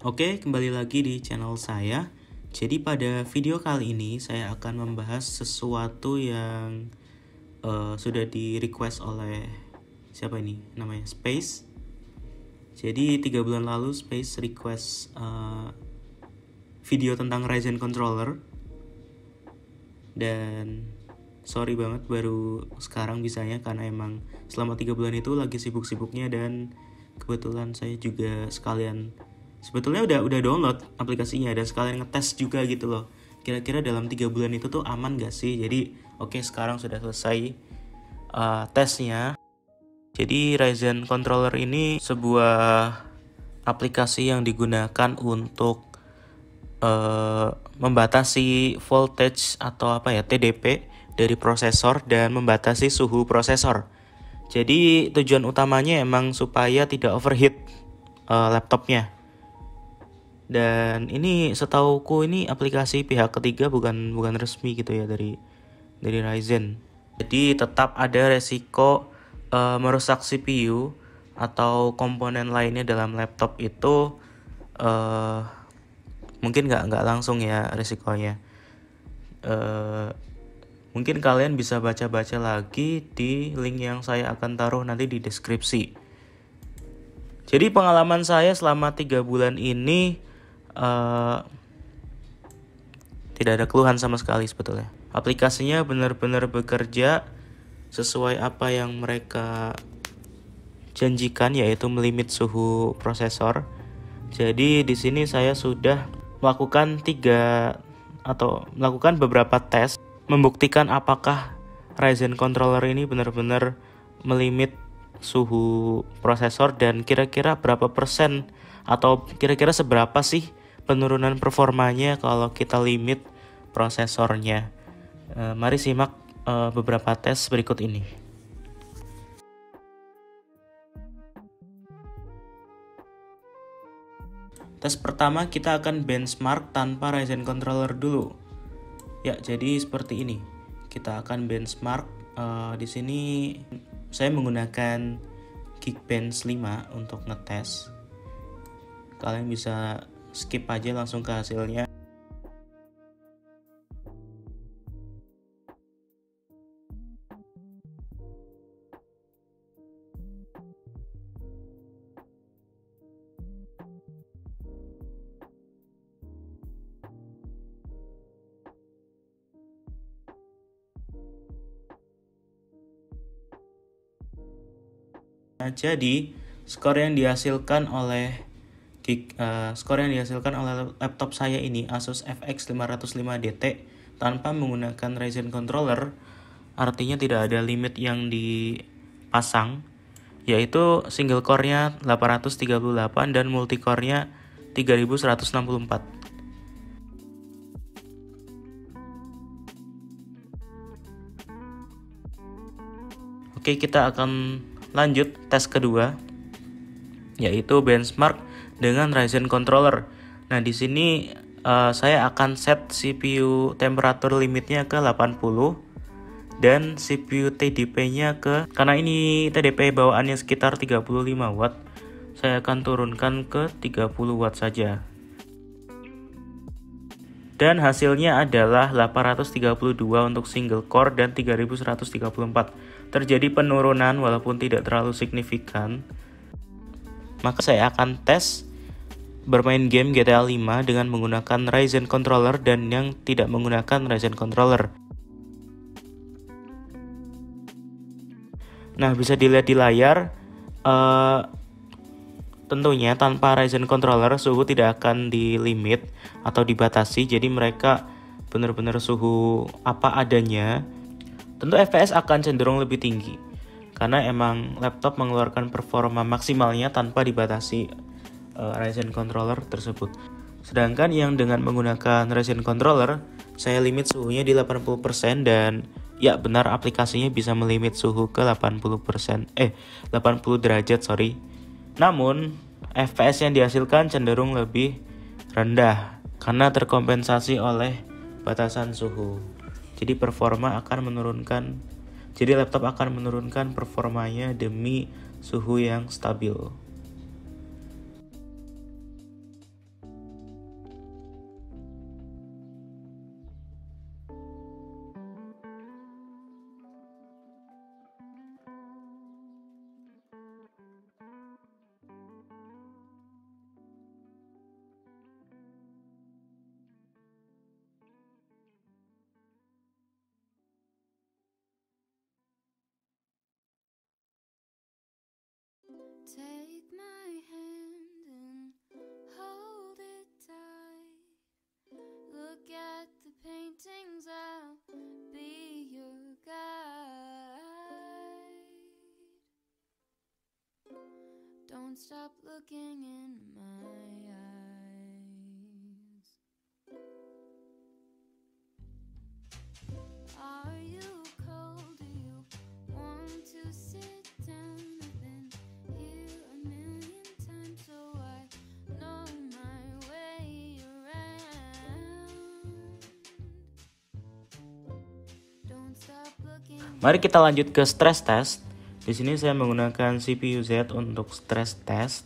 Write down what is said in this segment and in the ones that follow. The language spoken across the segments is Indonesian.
Oke, kembali lagi di channel saya. Jadi pada video kali ini saya akan membahas sesuatu yang sudah di request oleh siapa ini? Namanya Space. Jadi 3 bulan lalu Space request video tentang Ryzen controller. Dan sorry banget baru sekarang bisanya karena emang selama 3 bulan itu lagi sibuk-sibuknya dan kebetulan saya juga sekalian sebetulnya udah download aplikasinya dan sekalian ngetes juga gitu loh. Kira-kira dalam 3 bulan itu tuh aman gak sih? Jadi oke, sekarang sudah selesai tesnya. Jadi Ryzen controller ini sebuah aplikasi yang digunakan untuk membatasi voltage atau TDP dari prosesor dan membatasi suhu prosesor. Jadi tujuan utamanya emang supaya tidak overheat laptopnya. Dan ini setauku ini aplikasi pihak ketiga bukan resmi gitu ya dari Ryzen. Jadi tetap ada resiko merusak CPU atau komponen lainnya dalam laptop itu mungkin nggak langsung ya resikonya. Mungkin kalian bisa baca-baca lagi di link yang saya akan taruh nanti di deskripsi. Jadi pengalaman saya selama 3 bulan ini tidak ada keluhan sama sekali sebetulnya. Aplikasinya benar-benar bekerja sesuai apa yang mereka janjikan, yaitu melimit suhu prosesor. Jadi di sini saya sudah melakukan beberapa tes membuktikan apakah Ryzen controller ini benar-benar melimit suhu prosesor dan kira-kira berapa persen atau kira-kira seberapa sih penurunan performanya kalau kita limit prosesornya. Mari simak beberapa tes berikut ini. Tes pertama kita akan benchmark tanpa Ryzen controller dulu. Ya, jadi seperti ini. Kita akan benchmark. Di sini saya menggunakan Geekbench 5 untuk ngetes. Kalian bisa skip aja langsung ke hasilnya. Nah, jadi skor yang dihasilkan oleh laptop saya ini Asus FX 505 DT tanpa menggunakan Ryzen controller, artinya tidak ada limit yang dipasang, yaitu single core-nya 838 dan multi core-nya 3164. Oke, kita akan lanjut tes kedua, yaitu benchmark dengan Ryzen controller. Nah, di sini saya akan set CPU temperatur limitnya ke 80 dan CPU TDP-nya karena ini TDP bawaannya sekitar 35 watt, saya akan turunkan ke 30 watt saja. Dan hasilnya adalah 832 untuk single core dan 3134. Terjadi penurunan walaupun tidak terlalu signifikan. Maka saya akan tes bermain game GTA 5 dengan menggunakan Ryzen controller dan yang tidak menggunakan Ryzen controller. Nah, bisa dilihat di layar, tentunya tanpa Ryzen controller suhu tidak akan dilimit atau dibatasi, jadi mereka benar-benar suhu apa adanya. Tentu FPS akan cenderung lebih tinggi karena emang laptop mengeluarkan performa maksimalnya tanpa dibatasi Ryzen controller tersebut. Sedangkan yang dengan menggunakan Ryzen controller, saya limit suhunya di 80% dan ya benar aplikasinya bisa melimit suhu ke 80 derajat. Namun, FPS yang dihasilkan cenderung lebih rendah karena terkompensasi oleh batasan suhu. Jadi laptop akan menurunkan performanya demi suhu yang stabil. Take my hand and hold it tight. Look at the paintings, I'll be your guide. Don't stop looking in my eyes. Are you cold? Do you want to sit down? I've been here a million times, so I know my way around. Don't stop looking. Mari kita lanjut ke stress test. Di sini saya menggunakan CPU Z untuk stress test.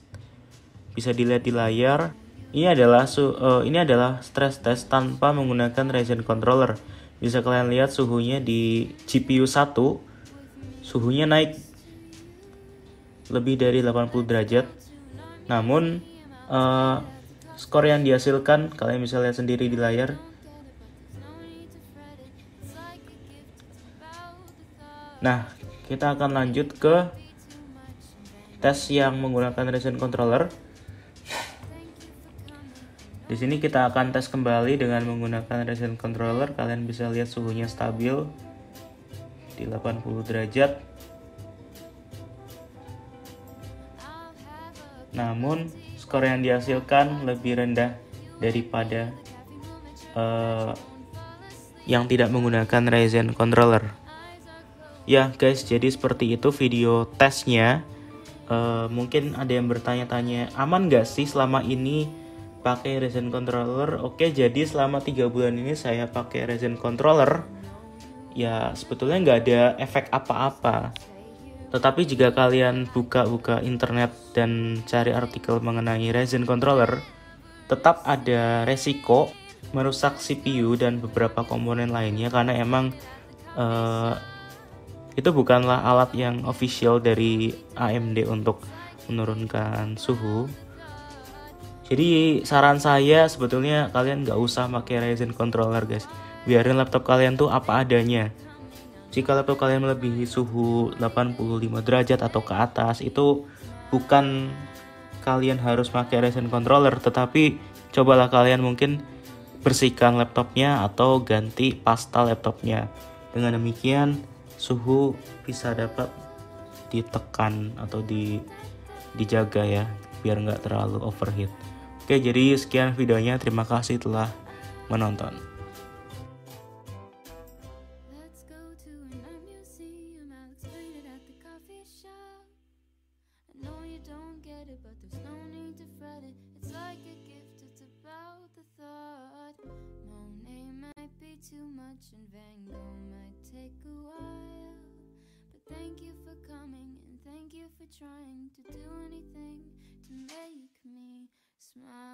Bisa dilihat di layar. Ini adalah stress test tanpa menggunakan Ryzen controller. Bisa kalian lihat suhunya di GPU 1, suhunya naik lebih dari 80 derajat. Namun skor yang dihasilkan kalian bisa lihat sendiri di layar. Nah, kita akan lanjut ke tes yang menggunakan Ryzen controller. Di sini kita akan tes kembali dengan menggunakan Ryzen controller. Kalian bisa lihat suhunya stabil di 80 derajat. Namun skor yang dihasilkan lebih rendah daripada yang tidak menggunakan Ryzen controller. Ya guys, jadi seperti itu video tesnya. Mungkin ada yang bertanya-tanya, aman gak sih selama ini pakai Ryzen controller? Oke, jadi selama 3 bulan ini saya pakai Ryzen controller. Ya sebetulnya nggak ada efek apa-apa. Tetapi jika kalian buka internet dan cari artikel mengenai Ryzen controller, tetap ada resiko merusak CPU dan beberapa komponen lainnya, karena emang itu bukanlah alat yang official dari AMD untuk menurunkan suhu. Jadi saran saya sebetulnya kalian nggak usah pakai Ryzen controller guys. Biarin laptop kalian tuh apa adanya. Jika laptop kalian melebihi suhu 85 derajat atau ke atas, itu bukan kalian harus pakai Ryzen controller, tetapi cobalah kalian mungkin bersihkan laptopnya atau ganti pasta laptopnya. Dengan demikian suhu bisa dapat ditekan atau dijaga ya, biar nggak terlalu overheat. Oke, jadi sekian videonya. Terima kasih telah menonton. Let's go to an art museum. I'll explain it at the coffee shop. I know you don't get it, but there's no need to fret it. It's like a gift, it's about the thought. Monet might be too much and Van Gogh might take a while. But thank you for coming and thank you for trying to do anything to make me smile.